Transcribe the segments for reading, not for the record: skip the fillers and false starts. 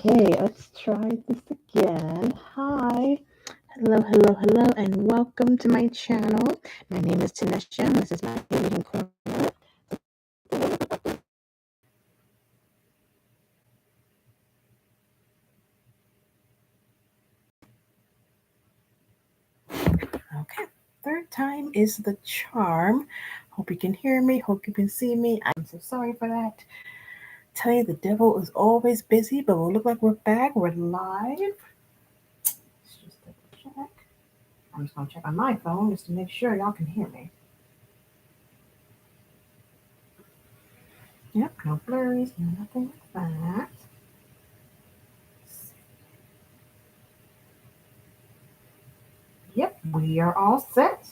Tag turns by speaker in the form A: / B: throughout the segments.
A: Okay, let's try this again. Hi. Hello, and welcome to my channel. My name is Tanisha, and this is my reading corner. Okay, third time is the charm. Hope you can hear me. Hope you can see me. I'm so sorry for that. Tell you the devil is always busy, but we'll look like we're back. We're live. Let's just double check. I'm just gonna check on my phone just to make sure y'all can hear me. Yep, no blurries, no nothing like that. Yep, we are all set.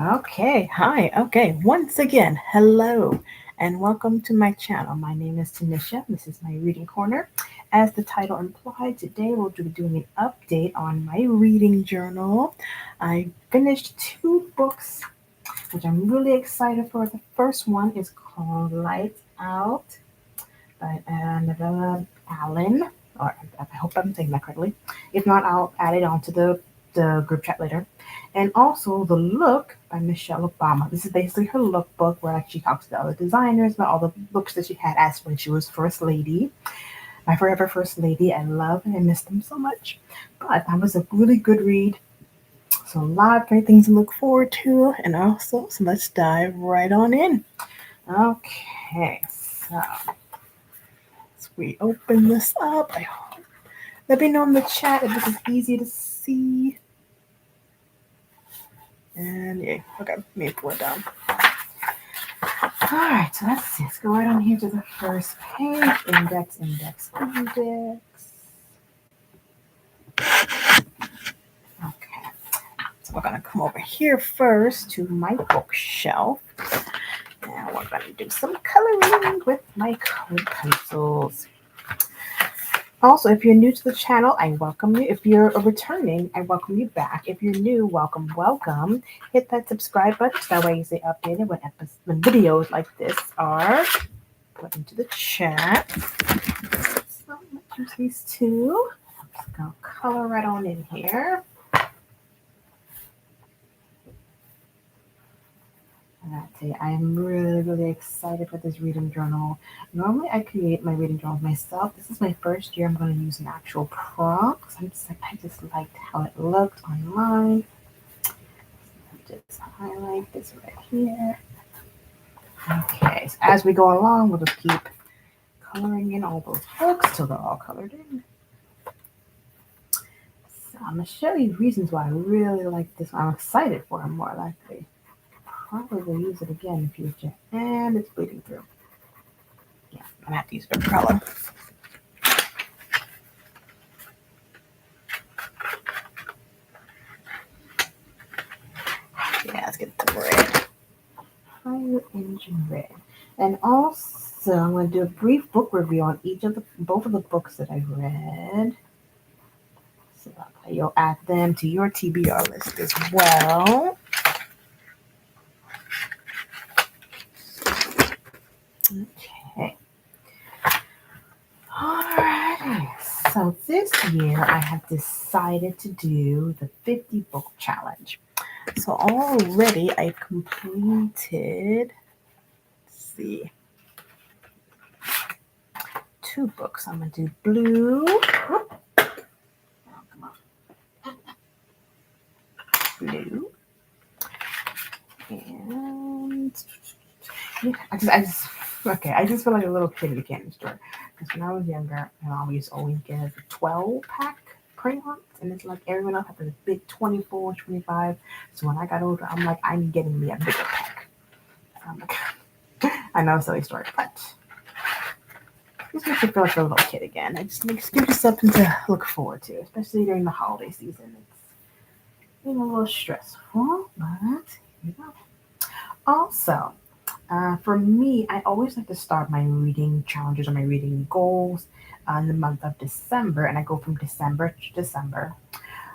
A: Okay, hi. Okay, once again, hello and welcome to my channel. My name is Tanisha. This is my reading corner. As the title implied, today we'll be doing an update on my reading journal. I finished two books, which I'm really excited for. The first one is called Lights Out by Navessa Allen. Or I hope I'm saying that correctly. If not, I'll add it onto the group chat later. And also The Look by Michelle Obama. This is basically her lookbook where like, she talks to other designers about all the looks that she had as when she was first lady. My forever first lady. I love and I miss them so much. But that was a really good read. So a lot of great things to look forward to. And also, so let's dive right on in. Okay, so as we open this up, I hope. Let me know in the chat if this is easy to see. And yeah, okay, let me pull it down. Alright, so let's see. Let's go right on here to the first page. Index. Okay. So we're gonna come over here first to my bookshelf. And we're gonna do some coloring with my colored pencils. Also, if you're new to the channel, I welcome you. If you're returning, I welcome you back. If you're new, welcome. Hit that subscribe button so that way you stay updated when videos like this are put into the chat. So I'm gonna use these two. I'm just gonna color right on in here. And I tell you, I'm really excited for this reading journal. Normally, I create my reading journals myself. This is my first year I'm going to use an actual prompt. I just liked how it looked online. Just highlight this right here. Okay, so as we go along, we'll just keep coloring in all those books till they're all colored in. So I'm going to show you reasons why I really like this one. I'm excited for it more likely. Probably will use it again in the future. And it's bleeding through. Yeah, I'm gonna have to use a different color. Yeah, let's get the red. Fire Engine Red. And also, I'm going to do a brief book review on both of the books that I've read. So you'll add them to your TBR list as well. Okay. Alrighty. So this year I have decided to do the 50 book challenge. So already I've completed, let's see, 2 books. I'm going to do blue. Oh, come on. Blue. And yeah, I just feel like a little kid at the candy store. Because when I was younger, I always get a 12-pack crayons, and it's like everyone else had a big 24, 25. So when I got older, I'm like, I'm getting me a bigger pack. I'm like, I know, silly story, but this makes you feel like a little kid again. It just gives you something to look forward to, especially during the holiday season. It's a little stressful, but here you go. Also, for me, I always like to start my reading challenges or my reading goals in the month of December, and I go from December to December.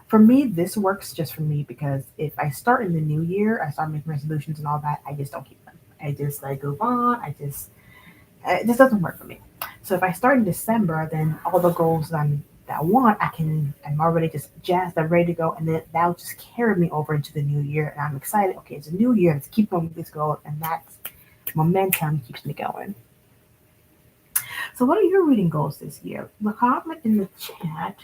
A: For me, this works just for me because if I start in the new year, I start making resolutions and all that, I just don't keep them. I just like move on. It just doesn't work for me. So if I start in December, then all the goals that I want, I'm already just jazzed, I'm ready to go, and then that'll just carry me over into the new year, and I'm excited. Okay, it's a new year, let's keep going with this goal, and that momentum keeps me going. So what are your reading goals this year? Comment in the chat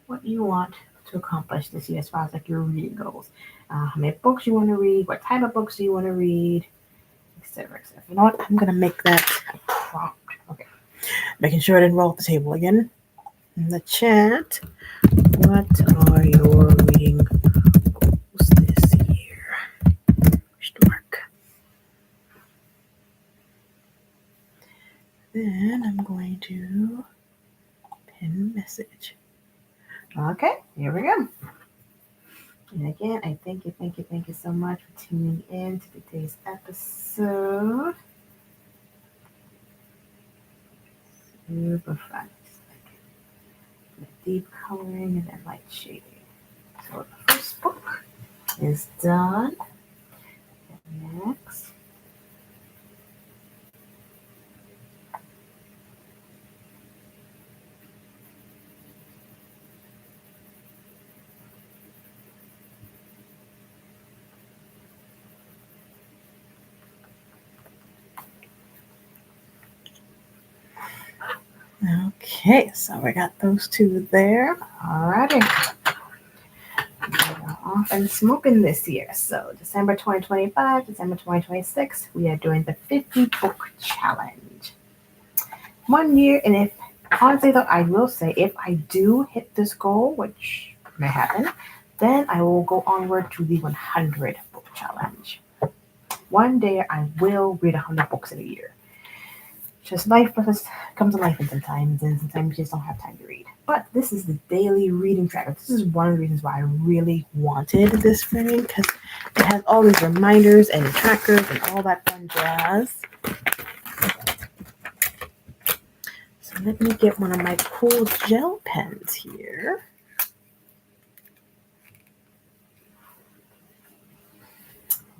A: what you want to accomplish this year as far as like your reading goals. How many books you want to read, what type of books do you want to read, etc. etc. You know what? I'm gonna make that a prompt. Okay. Making sure I didn't roll off the table again. In the chat, what are your reading goals this year? Mark. Then I'm going to pin message. Okay, here we go. And again, I thank you so much for tuning in to today's episode. Super fun. Deep coloring and then light shading. So the first book is done. Next. Okay, so we got those two there. Alrighty. Off and smoking this year. So December 2025, December 2026, we are doing the 50 book challenge. 1 year, and if honestly though, I will say if I do hit this goal, which may happen, then I will go onward to the 100 book challenge. One day I will read 100 books in a year. Just life comes to life and sometimes you just don't have time to read. But this is the daily reading tracker. This is one of the reasons why I really wanted this frame, because it has all these reminders and trackers and all that fun jazz. So let me get one of my cool gel pens here.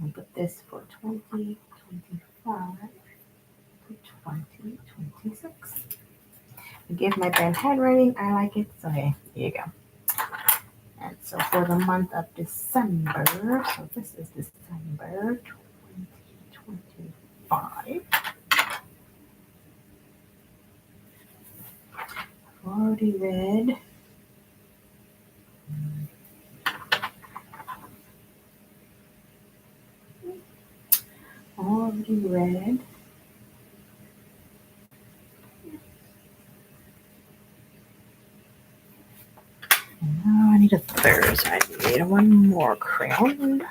A: I'll put this for 2025 to 2026. I give my pen handwriting. I like it. So hey, here you go. And so for the month of December, so this is December 2025. I've already read now I need a third, so I need one more crayon.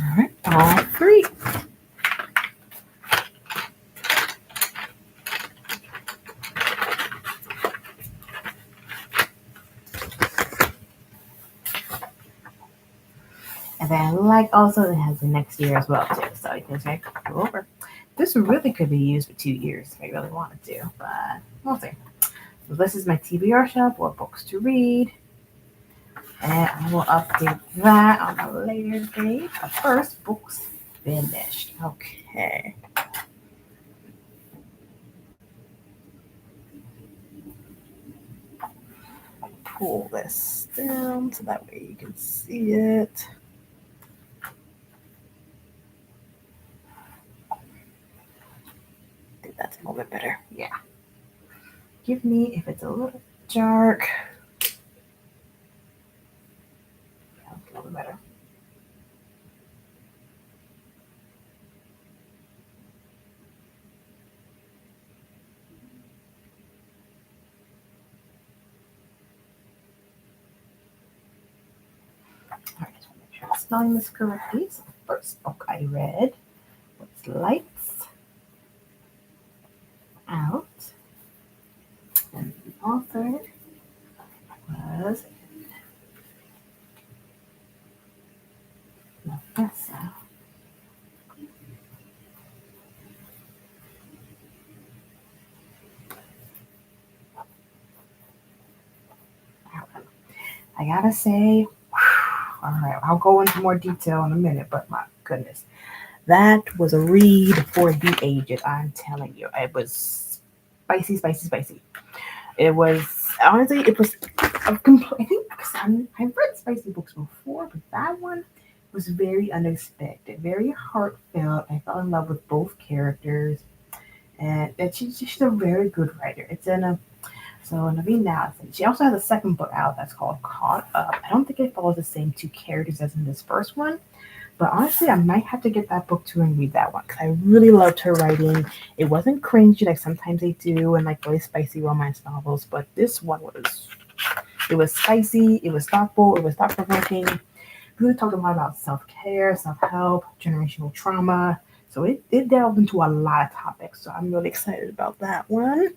A: All right, all three. And then I like also it has the next year as well too, so you can check go over. This really could be used for 2 years if I really wanted to, but we'll see. So this is my TBR shelf, what books to read. And I will update that on a later date. But first, books finished. Okay. Pull this down so that way you can see it. I think that's a little bit better. Yeah. Give me if it's a little dark. Yeah, a little better. All right, just want to make sure I'm spelling this correctly. So the first book I read was Lights Out, and the author was Navessa. I gotta say, all right, I'll go into more detail in a minute, but my goodness, that was a read for the ages. I'm telling you, it was spicy, spicy, spicy. It was honestly, it was a complete. I think I've read spicy books before, but that one was very unexpected, very heartfelt. I fell in love with both characters, and she's a very good writer. It's in a so Naveen. She also has a second book out that's called Caught Up. I don't think it follows the same two characters as in this first one, but honestly, I might have to get that book too and read that one because I really loved her writing. It wasn't cringy like sometimes they do in like really spicy romance novels, but this one was. It was spicy. It was thoughtful. It was thought provoking. Really talked a lot about self care, self help, generational trauma. So it delved into a lot of topics. So I'm really excited about that one.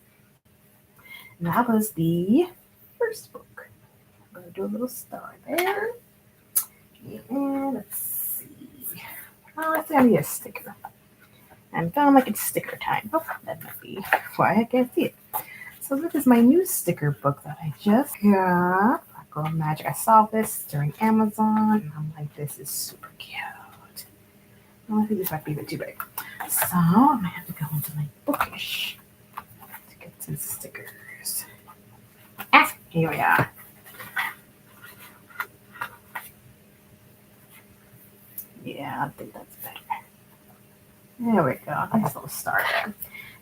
A: And that was the first book. I'm gonna do a little star there. And let's see. Oh, I think I need a sticker. I'm feeling like it's sticker time. Oh, that might be why I can't see it. So this is my new sticker book that I just got. Black Girl Magic. I saw this during Amazon, and I'm like, this is super cute. Oh, I think this might be a bit too big. So I might have to go into my bookish to get some stickers. Ah, here we are. Yeah, I think that's better. There we go. Nice little start.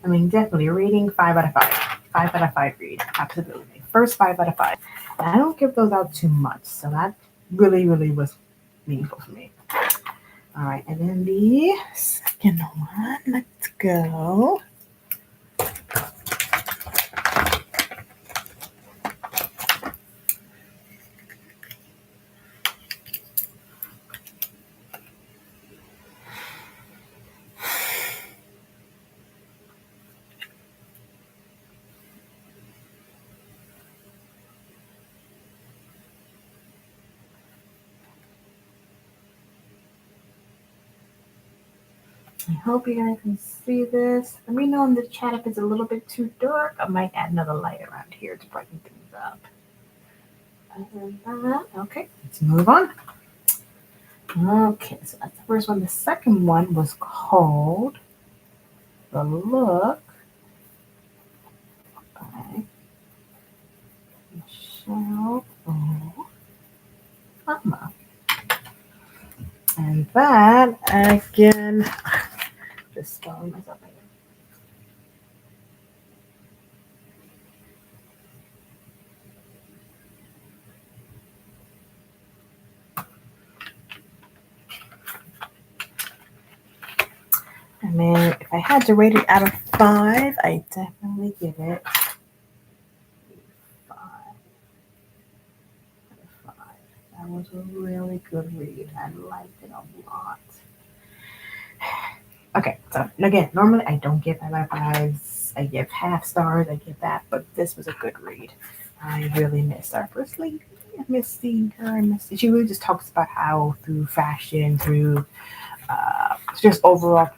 A: I mean, definitely reading 5 out of 5. 5 out of 5 read. Absolutely. First 5 out of 5. And I don't give those out too much. So that really, really was meaningful for me. All right. And then the second one. Let's go. I hope you guys can see this. Let me know in the chat if it's a little bit too dark. I might add another light around here to brighten things up. Okay, let's move on. Okay, so that's the first one. The second one was called The Look by Michelle Obama. And that, again, just spelling myself right. I mean, if I had to rate it out of 5, I definitely give it 5 out of 5. That was a really good read. I liked it a lot. Okay, so again, normally I don't give 5 out of 5s. I give half stars. I give that, but this was a good read. I really missed our first lady. I miss seeing her. I miss. She really just talks about how through fashion, through just overall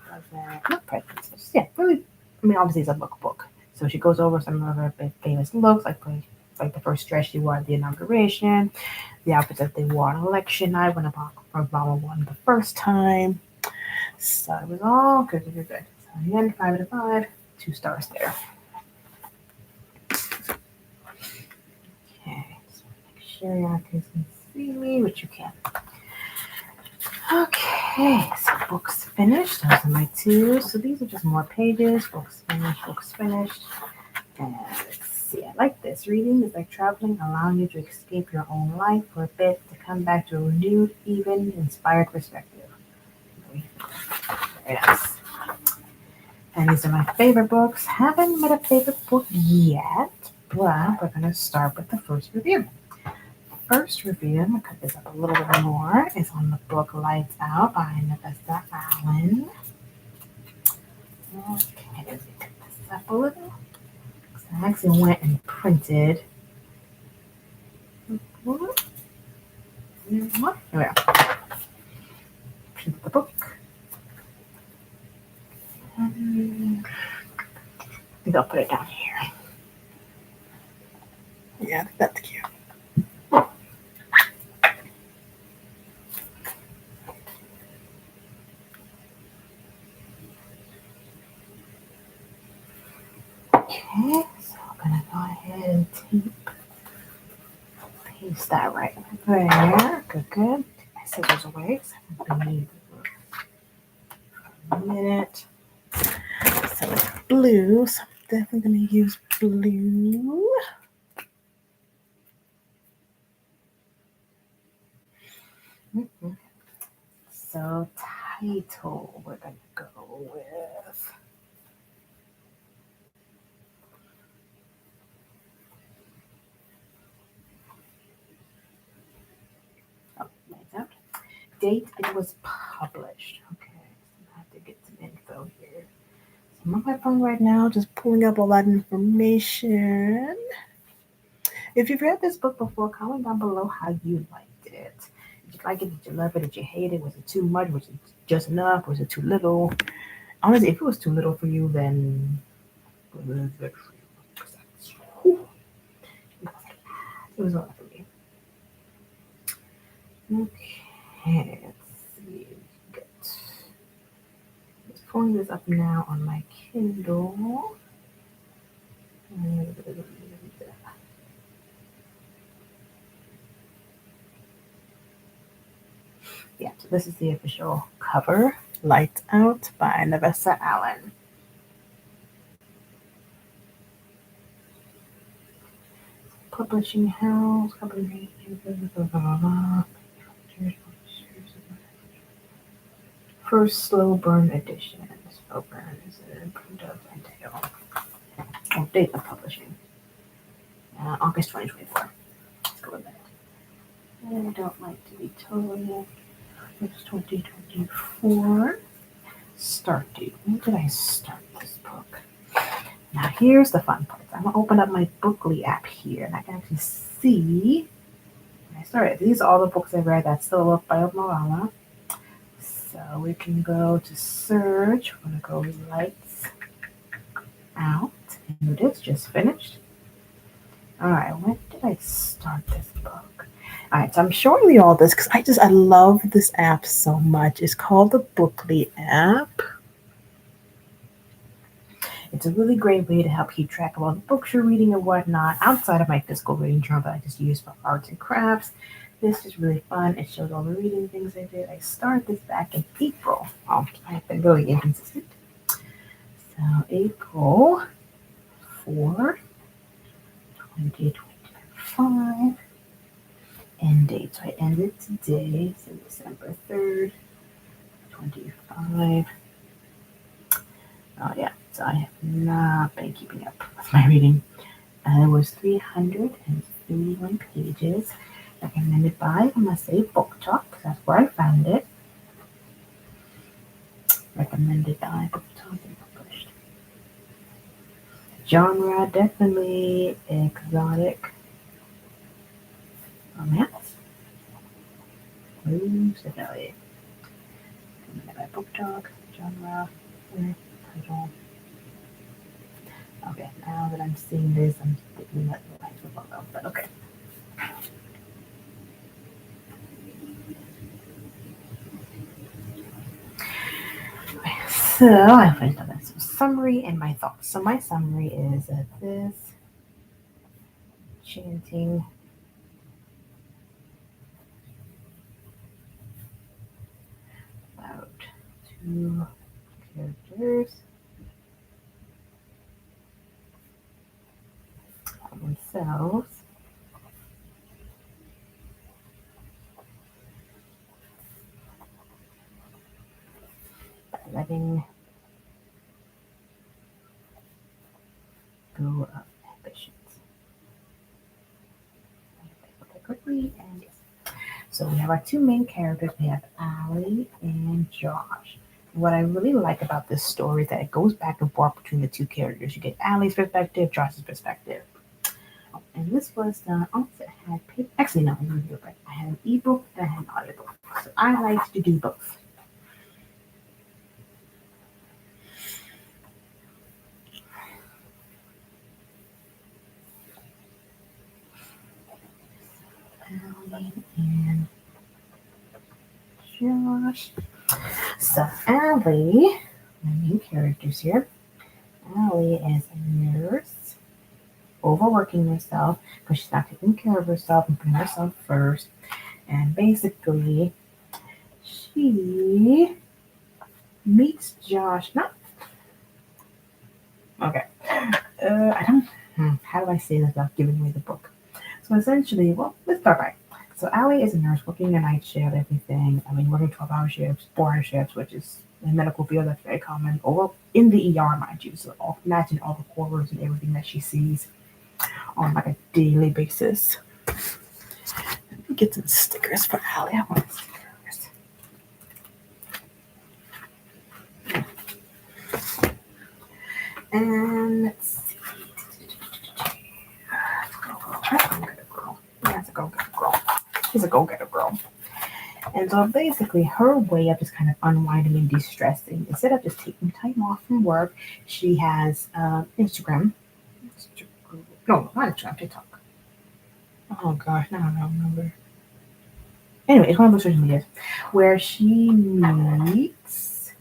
A: not presence, but just, yeah, really. I mean, obviously it's a lookbook, so she goes over some of her famous looks, like the first dress she wore at the inauguration, the outfits that they wore on election night when Obama won the first time. So it was all good, good, good. So again, 5 out of 5, 2 stars there. Okay, so make sure you guys can see me, which you can. Okay, so books finished. Those are my 2. So these are just more pages. Books finished, books finished. And let's see, I like this. Reading is like traveling, allowing you to escape your own life for a bit to come back to a renewed, even, inspired perspective. Very nice. And these are my favorite books. Haven't met a favorite book yet, but we're going to start with the first review. First review, I'm going to cut this up a little bit more, is on the book Lights Out by Navessa Allen. Okay, let me cut this up a little. I actually went and printed. Here we are. think I'll put it down here. Yeah, that's cute. Okay, so I'm gonna go ahead and paste that right there. Good, good. Take my scissors away because I'm gonna need a minute. So it's blue, so I'm definitely gonna use blue. Mhm. So title we're gonna go with. Oh, lights out. Date it was published. Okay, so I have to get some info here. So I'm on my phone right now, just pulling up all that information. If you've read this book before, comment down below how you liked it. Did you like it? Did you love it? Did you hate it? Was it too much? Was it just enough? Was it too little? Honestly, if it was too little for you, then it was good for you. 'Cause whew, it was a lot for me. Okay, let's see. Good. Just pulling this up now on my Kindle. Yeah, so this is the official cover. Lights Out by Navessa Allen. Publishing house, company, blah, blah, blah, blah. First slow burn edition. Slow burn is a print of entail. Oh, date of publishing. August 2024. Let's go with that. I don't like to be totally. It's 2024. Start date. When did I start this book? Now here's the fun part. I'm gonna open up my Bookly app here, and I can actually see when I started. These are all the books I read that's still up by Malala. So we can go to search. We're gonna go lights out, and it is just finished. All right, when did I start this book? All right, so I'm showing you all this because I love this app so much. It's called the Bookly app. It's a really great way to help keep track of all the books you're reading and whatnot outside of my physical reading journal that I just use for arts and crafts. This is really fun. It shows all the reading things I did. I started this back in April. Well, I've been really inconsistent. So April 4, 2025. End date. So I ended today, so December 3rd, 25. Oh yeah, so I have not been keeping up with my reading. It was 331 pages. Recommended by, I must say, Book Talk, 'cause that's where I found it. Recommended by Book Talk and published. Genre, definitely exotic romance. Who's the Valley? Recommended by Book Talk. Genre, title. Okay, now that I'm seeing this, I'm thinking that the lines will fall out, but okay. So I finished up that. So summary and my thoughts. So my summary is that this chanting about two characters themselves by letting go of ambitions. Okay, quickly and yes. So we have our two main characters. We have Allie and Josh. What I really like about this story is that it goes back and forth between the two characters. You get Allie's perspective, Josh's perspective. Oh, and this was done. Oh, it had paper. Actually, no, I had an ebook and I had an audiobook. So I like to do both. and Josh. So Allie, my main characters here. Allie is a nurse, overworking herself because she's not taking care of herself and putting herself first. And basically, she meets Josh. Not okay. I don't. How do I say this without giving away the book? So essentially, well, let's start by. So Allie is a nurse working a night shift, everything. I mean, working 12-hour shifts, 4-hour shifts, which is in the medical field, that's very common. Over in the ER, mind you. So imagine all the horrors and everything that she sees on like a daily basis. Let me get some stickers for Allie. I want stickers. And let's see. Go-getter girl. Yeah, it's a go-getter girl. She's a go-getter girl. And so basically, her way of just kind of unwinding and de-stressing, instead of just taking time off from work, she has Instagram. No, not Instagram, TikTok. Oh gosh, I don't remember. Anyway, it's one of those social medias where she meets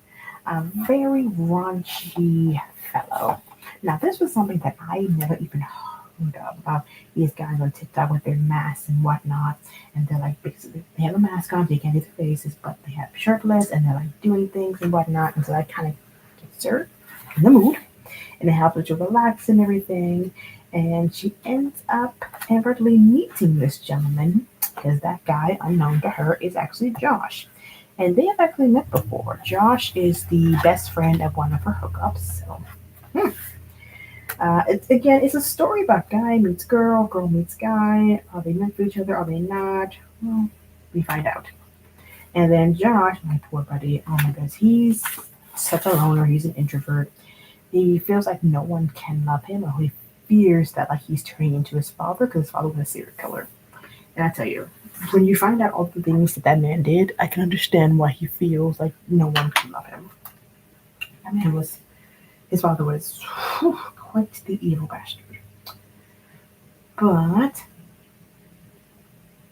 A: a very raunchy fellow. Now, this was something that I never even heard of about these guys on TikTok with their masks and whatnot. And they're like, basically, they have a mask on, so you can't see their faces, but they have shirtless and they're like doing things and whatnot. And so that kind of gets her in the mood and it helps her to relax and everything. And she ends up inadvertently meeting this gentleman because that guy, unknown to her, is actually Josh. And they have actually met before. Josh is the best friend of one of her hookups. So, it's a story about guy meets girl, girl meets guy. Are they meant for each other? Are they not? Well, we find out. And then Josh, my poor buddy, oh my goodness, he's such a loner. He's an introvert. He feels like no one can love him, or he fears that like he's turning into his father because his father was a serial killer. And I tell you, when you find out all the things that that man did, I can understand why he feels like no one can love him. That man was, his father was quite the evil bastard. But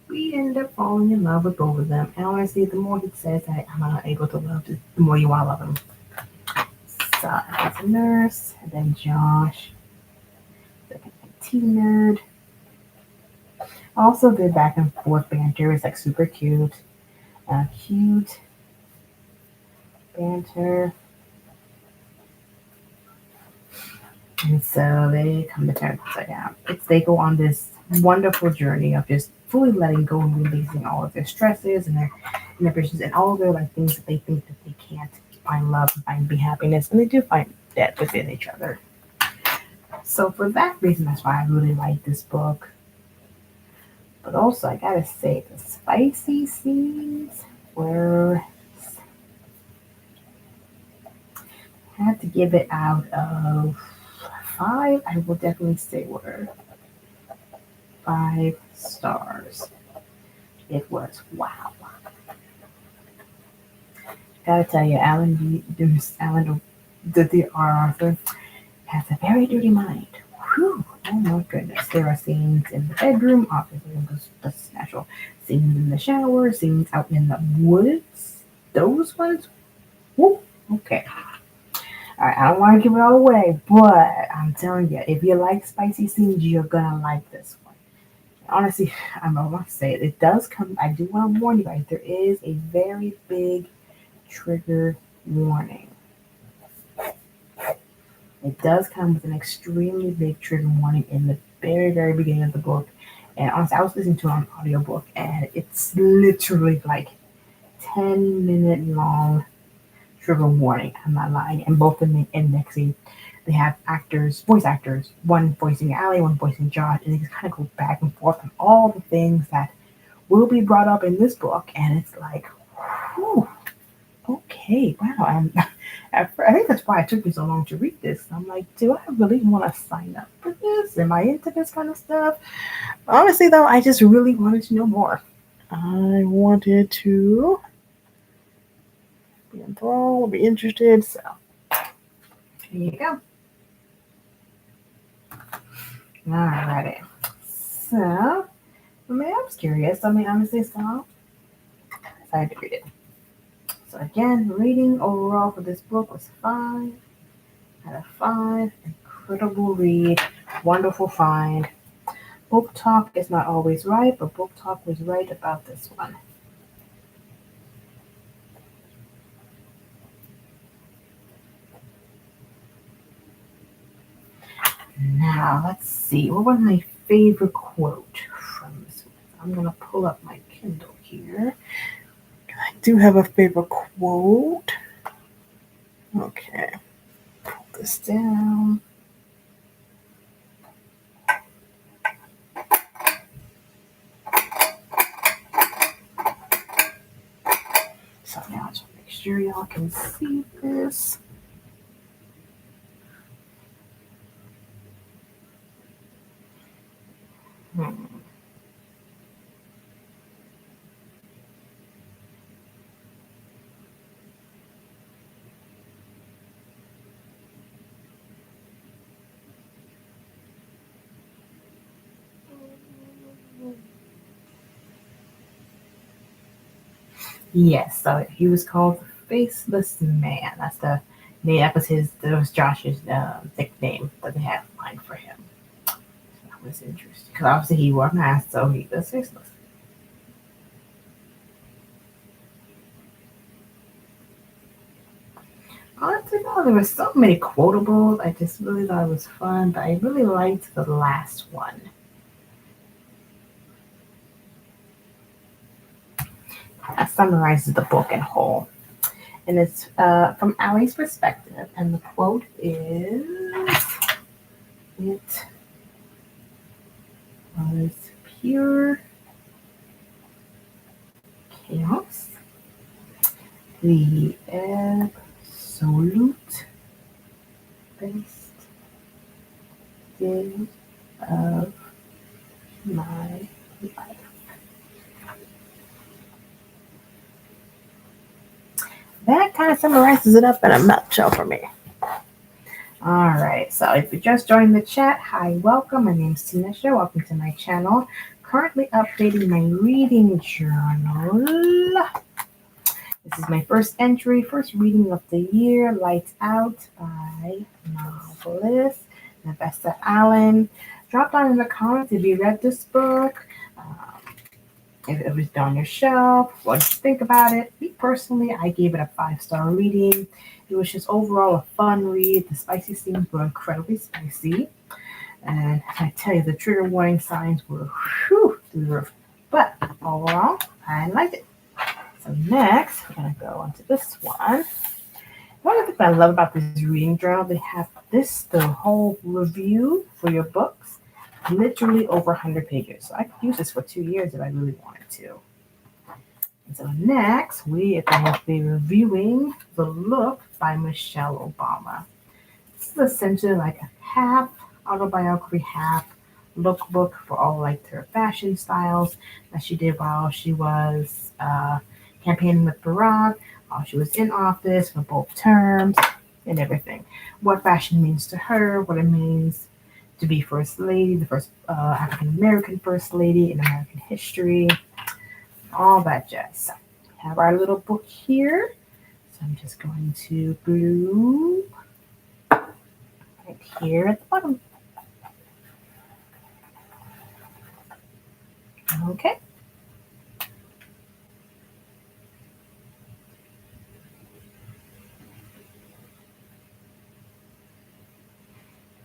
A: we end up falling in love with both of them. And honestly, the more he says that I'm not able to love, the more you want to love him. So as a nurse, and then Josh, the IT nerd. Also, their back and forth banter is like super cute. Cute banter. And so they come to terms. So yeah, they go on this wonderful journey of just fully letting go and releasing all of their stresses and their inhibitions and all of their like things that they think that they can't find love and find be happiness, and they do find that within each other. So for that reason, that's why I really like this book. But also, I gotta say, the spicy scenes were. I had to give it out of 5. I will definitely say were 5 stars. It was wow. Gotta tell you, Alan, the R. Arthur, has a very dirty mind. Whew. Oh my goodness. There are scenes in the bedroom, obviously, that's natural. Scenes in the shower, scenes out in the woods. Those ones, whoop, okay. Alright, I don't want to give it all away, but I'm telling you, if you like spicy scenes, you're gonna like this one. Honestly, I'm gonna say it. It does come. I do want to warn you guys. There is a very big trigger warning. It does come with an extremely big trigger warning in the very, very beginning of the book. And honestly, I was listening to an audiobook, and it's literally like 10-minute long trigger warning. I'm not lying. And both of them indexing. They have actors, voice actors, one voicing Allie, one voicing Josh, and they just kind of go back and forth on all the things that will be brought up in this book. And it's like, whew, okay, wow. I think that's why it took me so long to read this. I'm like, do I really want to sign up for this? Am I into this kind of stuff? Honestly, though, I just really wanted to know more. I wanted to be enthralled, be interested. So, here you go. Alrighty. So, I mean, I was curious. I mean, honestly, so I decided to read it. So again, rating overall for this book was 5 out of 5. Incredible read, wonderful find. Book talk is not always right, but book talk was right about this one. Now, let's see. What was my favorite quote from this one? I'm going to pull up my Kindle here. I do have a favorite quote. Okay, pull this down. So now I just want to make sure y'all can see this. Hmm. Yes, so he was called the Faceless Man. That's the name. That was Josh's nickname that they had in mind for him. That was interesting because obviously he wore a mask, so he was faceless. Honestly, no, there were so many quotables. I just really thought it was fun, but I really liked the last one. That summarizes the book in whole. And it's from Allie's perspective. And the quote is it was pure chaos, the absolute best day of my life. That kind of summarizes it up in a nutshell for me. All right, so if you just joined the chat, hi, welcome. My name's Tanisha. Welcome to my channel. Currently updating my reading journal. This is my first entry, first reading of the year, Lights Out by novelist Navessa Allen. Drop down in the comments if you read this book, if it was on your shelf, what did you think about it? Me personally, I gave it a 5-star reading. It was just overall a fun read. The spicy scenes were incredibly spicy. And I tell you, the trigger warning signs were through the roof. But overall, I liked it. So next, we're going to go on to this one. One of the things I love about this reading journal, they have the whole review for your books, literally over 100 pages. So I could use this for 2 years if I really wanted to. And so next, we are going to be reviewing The Look by Michelle Obama. This is essentially like a half autobiography, half lookbook for all like her fashion styles that she did while she was campaigning with Barack, while she was in office for both terms, and everything. What fashion means to her, what it means to be first lady, the first African American first lady in American history, all that jazz. So we have our little book here. So I'm just going to glue right here at the bottom. Okay.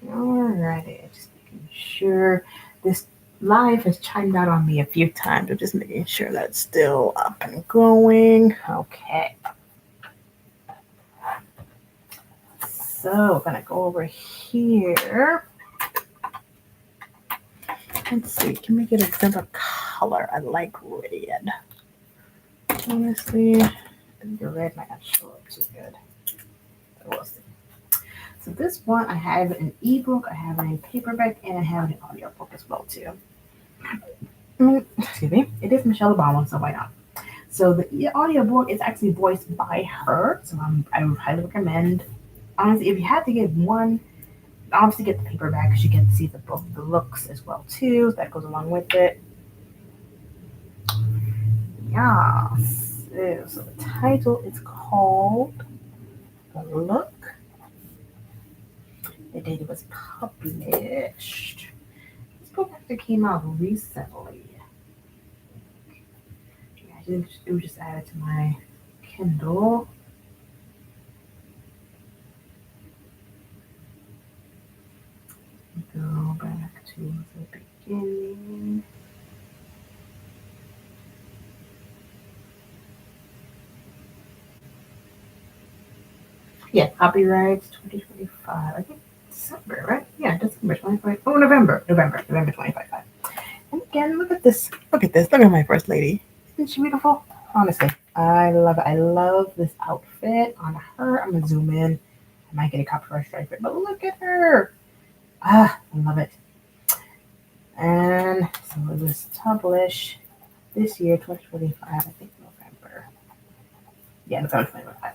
A: Alrighty. Just making sure this live has chimed out on me a few times. I'm just making sure that's still up and going. Okay. So we're gonna go over here. Let's see. Can we get a different color? I like red. Honestly, the red might not show up too good. But we'll see. So this one, I have an ebook, I have it in paperback, and I have an audiobook as well too. Excuse me. It is Michelle Obama, so why not? So the audiobook is actually voiced by her, so I would highly recommend. Honestly, if you had to get one, obviously get the paperback because you get to see the book, the looks as well too. That goes along with it. Yes. So the title is called The Look. The date it was published. This book actually came out recently. Yeah, it was just added to my Kindle. Go back to the beginning. Yeah, copyright 2025. I think December, right? Yeah, December 25. Oh, November 25. And again, look at this. Look at this. Look at my first lady. Isn't she beautiful? Honestly, I love it. I love this outfit on her. I'm gonna zoom in. I might get a copyright strike, but look at her. Ah, I love it. And so it was published this year, 2025. I think November. Yeah, November 2025.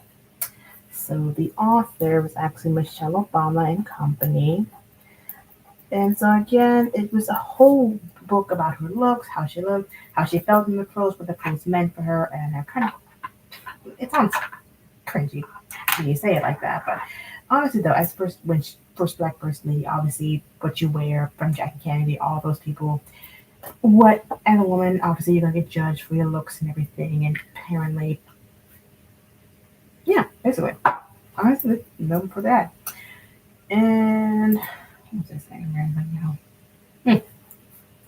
A: So the author was actually Michelle Obama and Company. And so again, it was a whole book about her looks, how she looked, how she felt in the clothes, what the clothes meant for her, and it sounds cringy when you say it like that, but honestly though, as first black first lady, obviously what you wear from Jackie Kennedy, all those people, what as a woman, obviously you're gonna get judged for your looks and everything, and apparently, yeah, basically, honestly, known for that. And what was I saying right now?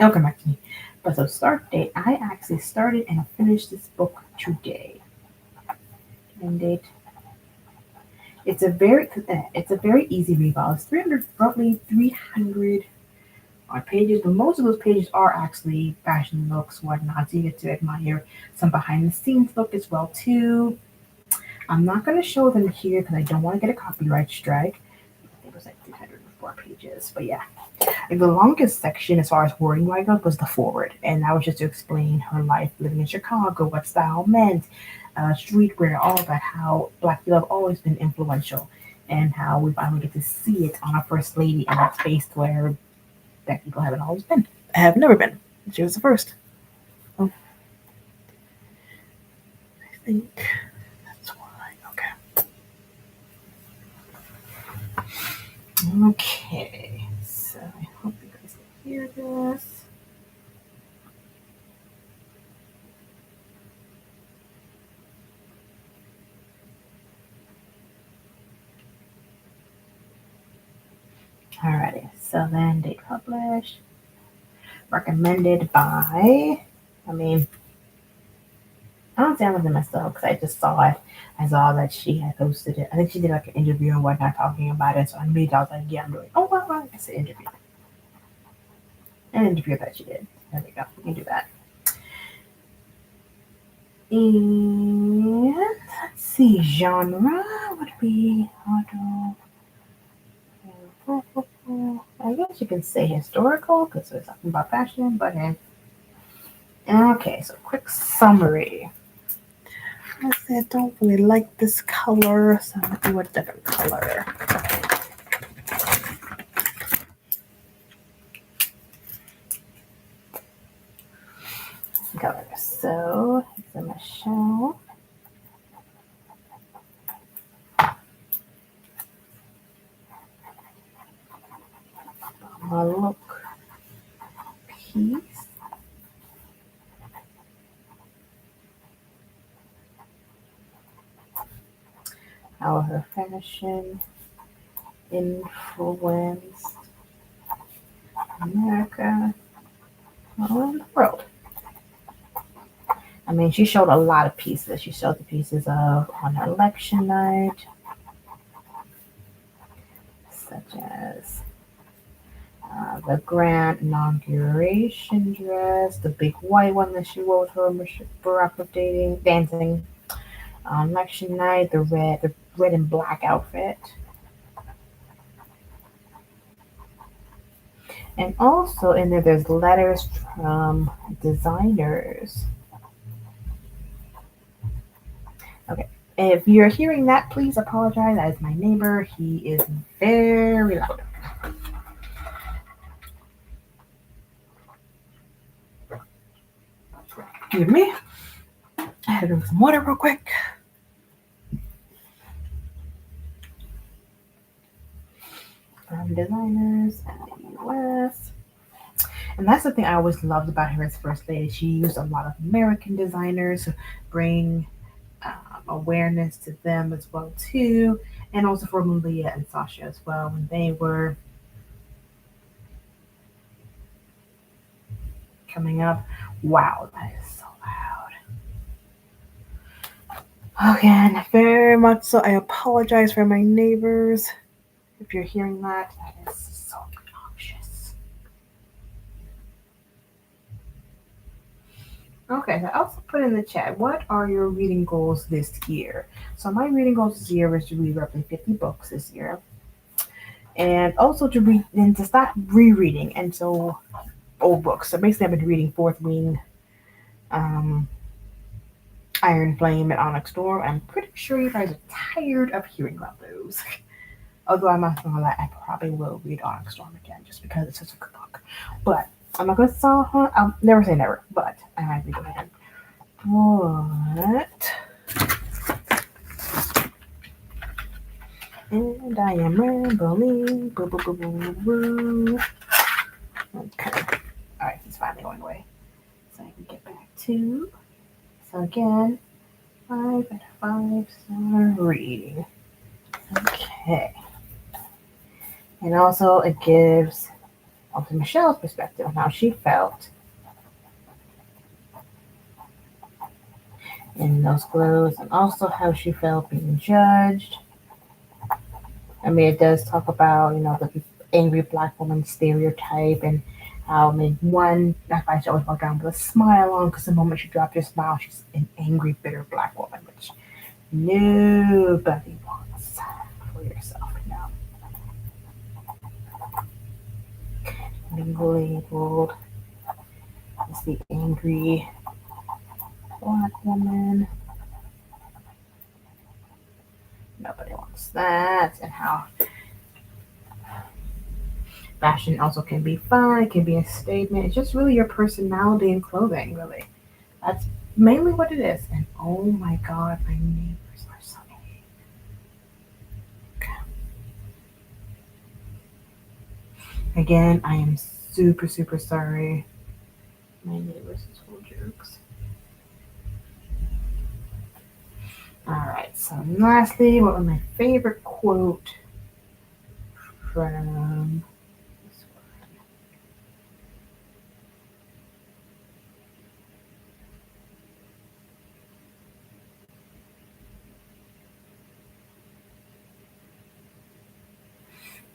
A: It'll come back to me. But so start date, I actually started and finished this book today. End date. It's a very easy read. It's 300 roughly 300 pages, but most of those pages are actually fashion looks, whatnot. So you get to admire some behind the scenes look as well too. I'm not going to show them here because I don't want to get a copyright strike. I think it was like 304 pages, but yeah. Like the longest section, as far as wording wise goes, was the forward, and that was just to explain her life living in Chicago, what style meant, streetwear, all that. How Black people have always been influential, and how we finally get to see it on a first lady in a space where Black people haven't always been. Have never been. She was the first. Oh, I think that's why. Okay. Okay. So I hope you guys can hear this. Alrighty, so then date published, recommended by, I mean, I don't say I wasn't myself because I just saw it. I saw that she had posted it. I think she did like an interview and whatnot talking about it. So I immediately I was like, yeah, I'm doing. Oh, wow, it's an interview. An interview that she did. There we go. We can do that. And let's see, genre would be auto. I guess you can say historical because we're talking about fashion, but okay, so quick summary. I said, I don't really like this color, so I'm gonna do a different color. Color. So it's a Michelle. A look piece. How her fashion influenced America around the world. I mean, she showed a lot of pieces. She showed the pieces of on her election night, such as the grand inauguration dress, the big white one that she wore with her Barack was dancing on election night, the red and black outfit, and also in there there's letters from designers. Okay, if you're hearing that, please apologize. That is my neighbor. He is very loud. Excuse me. I had to drink some water real quick. Designers in the US. And that's the thing I always loved about her as First Lady. She used a lot of American designers to bring awareness to them as well too, and also for Malia and Sasha as well when they were coming up. Wow, that is so loud. Again, very much so. I apologize for my neighbors if you're hearing that. That is so obnoxious. Okay, so I also put in the chat, what are your reading goals this year? So my reading goals this year is to read roughly 50 books this year. And also to read and to stop rereading and so old books. So basically I've been reading Fourth Wing, um, Iron Flame, and Onyx Storm. I'm pretty sure you guys are tired of hearing about those. Although I'm not gonna lie, I probably will read Onyx Storm again just because it's such a good book. But I'm not gonna sell her. I'll never say never, but I might read it again. What? And I am rambling. Boo, boo, boo, boo, boo. Okay. Alright, he's finally going away. So I can get back to. So again, 5 out of 5 star reading. Okay. And also it gives also Michelle's perspective on how she felt in those clothes and also how she felt being judged. I mean, it does talk about, the angry black woman stereotype and how, that's why she always walk around with a smile on because the moment she dropped her smile, she's an angry, bitter black woman, which nobody wants for yourself, Being labeled as the angry black woman. Nobody wants that. And how fashion also can be fun, it can be a statement. It's just really your personality and clothing, really. That's mainly what it is. And oh my god, my neighbors are so okay. Again, I am super, super sorry. My neighbors is full jokes. Alright, so lastly, what was my favorite quote from this one?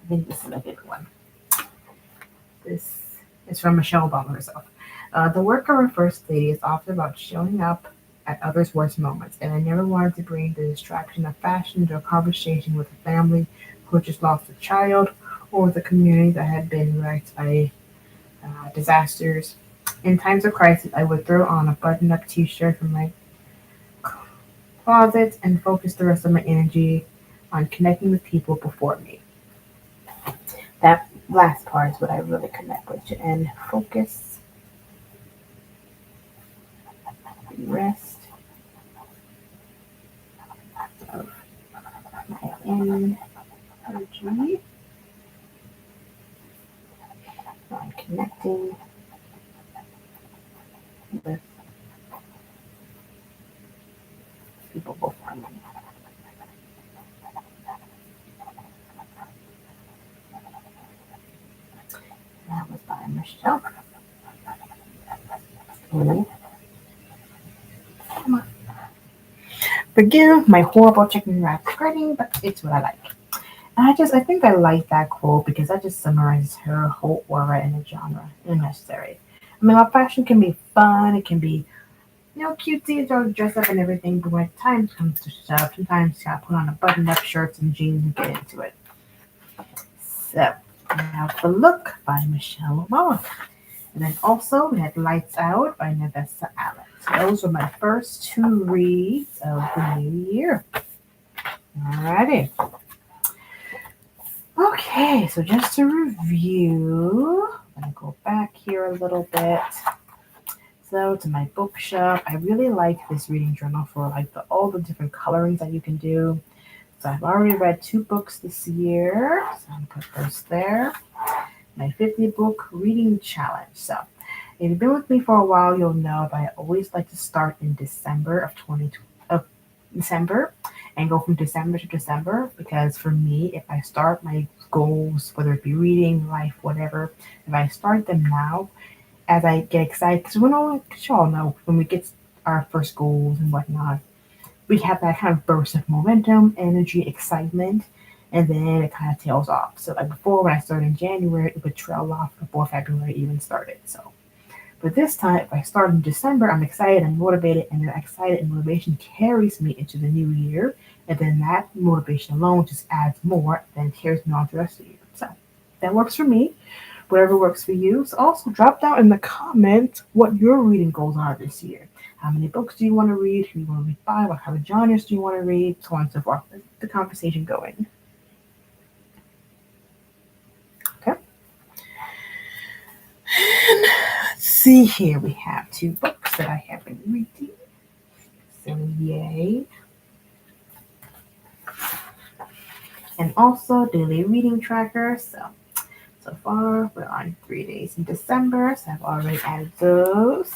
A: I think this is a good one. This is from Michelle Obama herself. The work of a first lady is often about showing up at others' worst moments, and I never wanted to bring the distraction of fashion to a conversation with a family who had just lost a child or with a community that had been wrecked by disasters. In times of crisis, I would throw on a button up t shirt from my closet and focus the rest of my energy on connecting with people before me. That last part is what I really connect with and focus, rest of my energy on connecting with people before me. That was by Michelle. Come on. Forgive my horrible chicken wrap spreading, but it's what I like. I think I like that quote because that just summarizes her whole aura in the genre and necessary. I mean, while fashion can be fun, it can be, cutesy, dress up and everything, but when time comes to stuff, sometimes you gotta put on a button up shirts and jeans and get into it. So, now for Look by Michelle Obama. And then also we had Lights Out by Navessa Allen. So those were my first 2 reads of the new year. Alrighty. Okay, so just to review, I'm gonna go back here a little bit. So to my bookshelf, I really like this reading journal for like all the different colorings that you can do. So I've already read 2 books this year. So I'm gonna put those there. My 50 book reading challenge. So if you've been with me for a while, you'll know that I always like to start in December of December and go from December to December because for me, if I start my goals, whether it be reading, life, whatever, if I start them now, as I get excited, because you all know when we get our first goals and whatnot, we have that kind of burst of momentum, energy, excitement, and then it kind of tails off. So like before, when I started in January, it would trail off before February even started. So, but this time, if I start in December, I'm excited and motivated, and the excited and motivation carries me into the new year, and then that motivation alone just adds more, then carries me on through the rest of the year. So that works for me. Whatever works for you. So also drop down in the comments what your reading goals are this year. How many books do you want to read? Who do you want to read by? What kind of genres do you want to read? So on and so forth. Let's get the conversation going. Okay. Let's see here. We have 2 books that I have been reading. So yay. And also daily reading tracker. So far we're on 3 days in December. So I've already added those.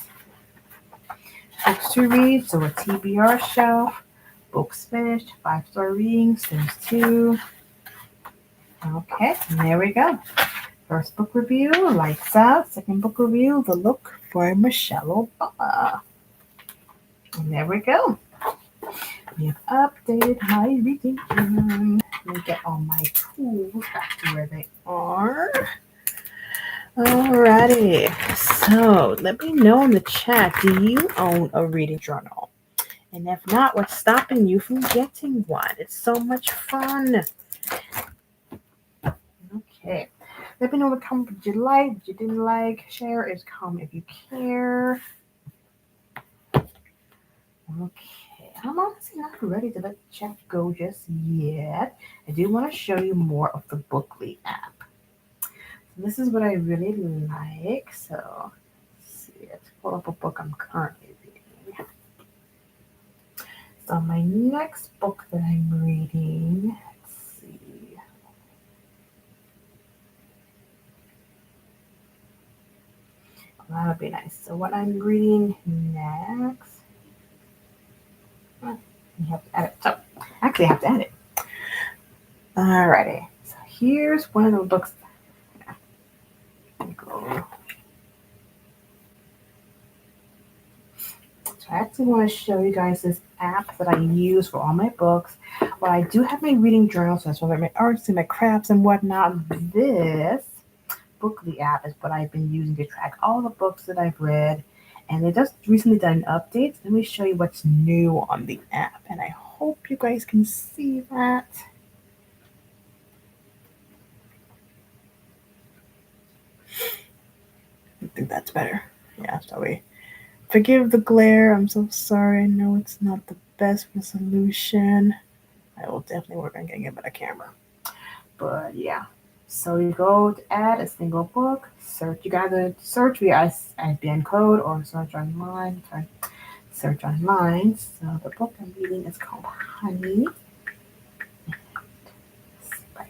A: Books to read. So a TBR shelf. Books finished. 5-star readings. There's 2. Okay, and there we go. First book review, Lights Out. Second book review, The Look by Michelle Obama. And there we go. We have updated my reading room. Let me get all my tools back to where they are. Alrighty. So let me know in the chat, do you own a reading journal? And if not, what's stopping you from getting one? It's so much fun. Okay. Let me know what comment did you like, what you didn't like. Share is comment if you care. Okay. I'm honestly not ready to let the chat go just yet. I do want to show you more of the Bookly app. So this is what I really like. So let's see. Let's pull up a book I'm currently reading. So my next book that I'm reading, let's see. Well, that'll be nice. So what I'm reading next, you have to add it. So actually I have to add it. Alrighty. So here's one of the books. Go. So I actually want to show you guys this app that I use for all my books. Well, I do have my reading journal, so that's why my arts and my crafts and whatnot. This Bookly app is what I've been using to track all the books that I've read. And they just recently done an update. Let me show you what's new on the app. And I hope you guys can see that. I think that's better. Yeah, sorry. Forgive the glare. I'm so sorry. I know it's not the best resolution. I will definitely work on getting a better camera. But yeah. So you go to add a single book, search. You gotta search via ISBN code or search online. Sorry, search online. So the book I'm reading is called Honey. Spice.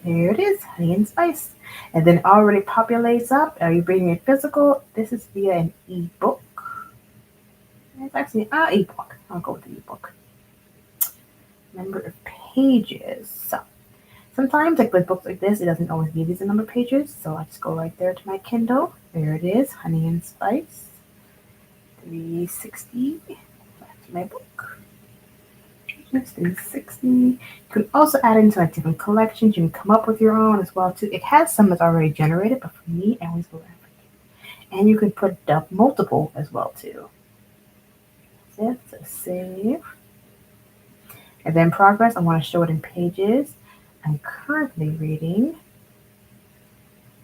A: There it is, Honey and Spice. And then it already populates up. Are you bringing it physical? This is via an ebook. It's actually an ebook. I'll go with the ebook. Number of pages. So sometimes, like with books like this, it doesn't always give you the number of pages. So I just go right there to my Kindle. There it is, Honey and Spice. 360. That's my book. 360. You can also add into like different collections. You can come up with your own as well too. It has some that's already generated, but for me, I always go after it. And you can put up multiple as well too. That's it. So save. And then progress. I want to show it in pages. I'm currently reading.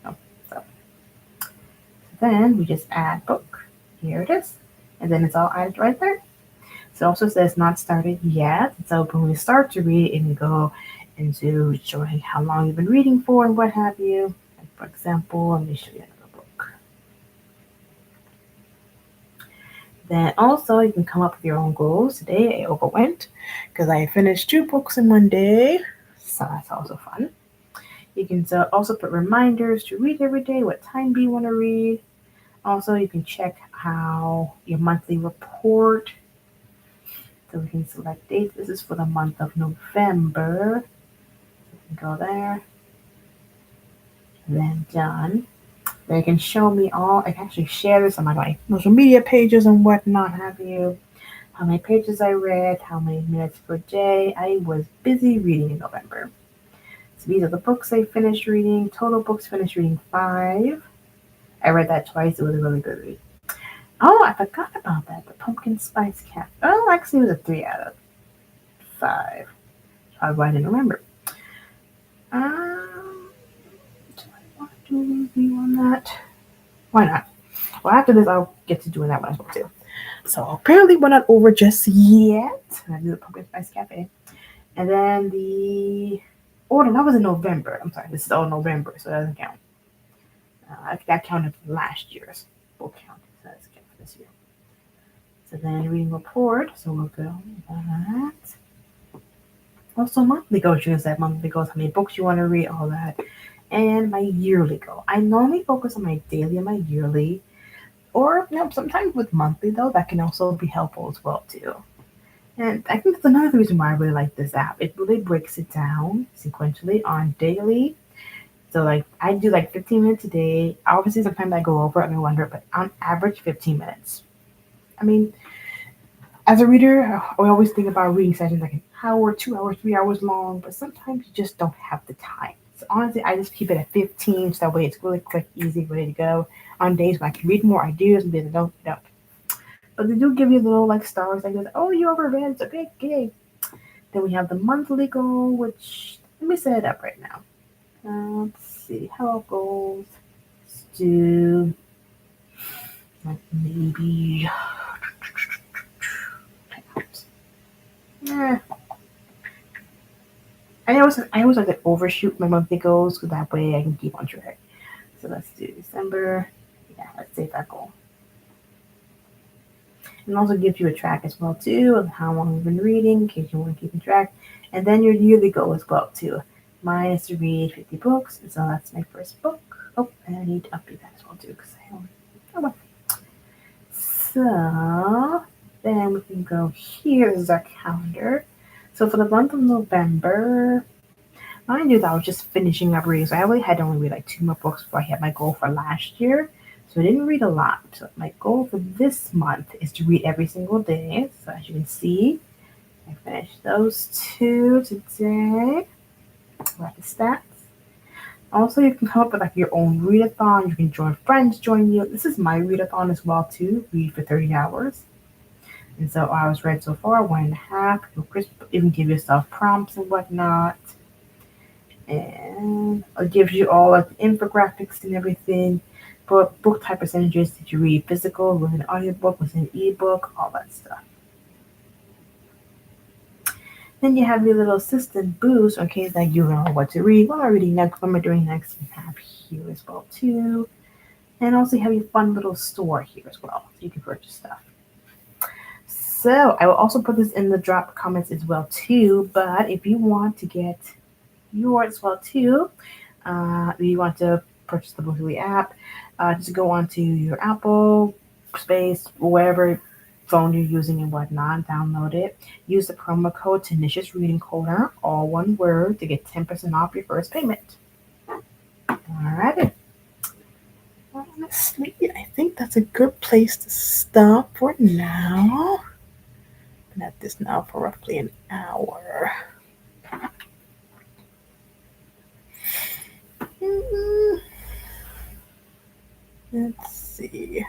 A: Oh, so then we just add book. Here it is. And then it's all added right there. So it also says not started yet. So when we start to read it and we go into showing how long you've been reading for and what have you. Like for example, let me show you another book. Then also you can come up with your own goals. Today I overwent because I finished 2 books in one day, so that's also fun. You can also put reminders to read every day. What time do you want to read? Also, you can check how your monthly report. So we can select dates. This is for the month of November. You can go there. Then done. They can show me all. I can actually share this on my social media pages and whatnot. Have you? How many pages I read? How many minutes per day? I was busy reading in November. So these are the books I finished reading. Total books finished reading 5. I read that twice. It was a really good read. Oh, I forgot about that. The pumpkin spice cafe. Oh, actually, it was a 3 out of 5. Probably why I didn't remember. Do I want to do a review on that? Why not? Well, after this, I'll get to doing that when I spoke to. So apparently, we're not over just yet. I do the pumpkin spice cafe, and then the order that was in November. I'm sorry, this is all November, so that doesn't count. That counted for last year's book count, so that's count for this year. So then reading report. So we'll go that. Also monthly goals. You can set monthly goals, how many books you want to read, all that. And my yearly goal. I normally focus on my daily and my yearly. Or sometimes with monthly though, that can also be helpful as well too. And I think that's another reason why I really like this app. It really breaks it down sequentially on daily. So like I do like 15 minutes a day. Obviously sometimes I go over it and I wonder, but on average 15 minutes. I mean, as a reader, I always think about reading sessions like an hour, 2 hours, 3 hours long, but sometimes you just don't have the time. So honestly, I just keep it at 15, so that way it's really quick, easy, ready to go. On days when I can read more ideas and days I don't. But they do give you little like stars like this. Oh, you overread, it's okay, yay. Then we have the monthly goal, which let me set it up right now. Let's see how it goes. Let's do like maybe. Eh, I always like to overshoot my monthly goals so that way I can keep on track. So let's do December. Yeah, let's save that goal. And also gives you a track as well too of how long you've been reading in case you want to keep in track. And then your yearly goal as well too. Mine is to read 50 books, and so that's my first book. Oh, and I need to update that as well too because I don't. Oh well. So then we can go here. This is our calendar. So for the month of November, mind you, that I was just finishing up reading, so I really had to only read like 2 more books before I hit my goal for last year. So I didn't read a lot. So my goal for this month is to read every single day. So as you can see, I finished those 2 today. Like the stats. Also, you can come up with like your own readathon. You can join friends, join you. This is my readathon as well too. Read for 30 hours. And so I was read so far 1.5. You can give yourself prompts and whatnot. And it gives you all like the infographics and everything. But book type percentages, did you read physical, was it an audiobook, was it an ebook, all that stuff. Then you have your little assistant boost in case like you don't know what to read. What am I reading next? What am I doing next? You have here as well too. And also you have your fun little store here as well. So you can purchase stuff. So I will also put this in the drop comments as well too. But if you want to get yours as well too, if you want to purchase the Bookly app, just go onto your Apple space, wherever phone you're using and whatnot, download it. Use the promo code Tanisha's Reading Corner, all one word, to get 10% off your first payment. Alrighty. Honestly, I think that's a good place to stop for now. Been at this now for roughly an hour. Let's see.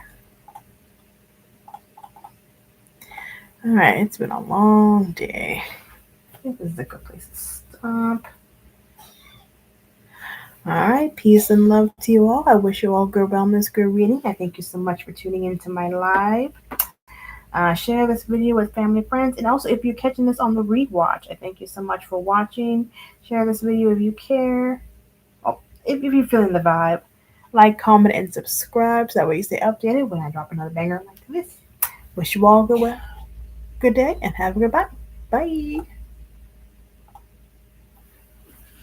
A: Alright, it's been a long day. I think this is a good place to stop. Alright, peace and love to you all. I wish you all good wellness, good reading. I thank you so much for tuning into my live. Share this video with family, friends, and also if you're catching this on the rewatch, I thank you so much for watching. Share this video if you care. Oh, if you're feeling the vibe. Like, comment, and subscribe so that way you stay updated when I drop another banger like this. Wish you all good day and have a good bye. Bye.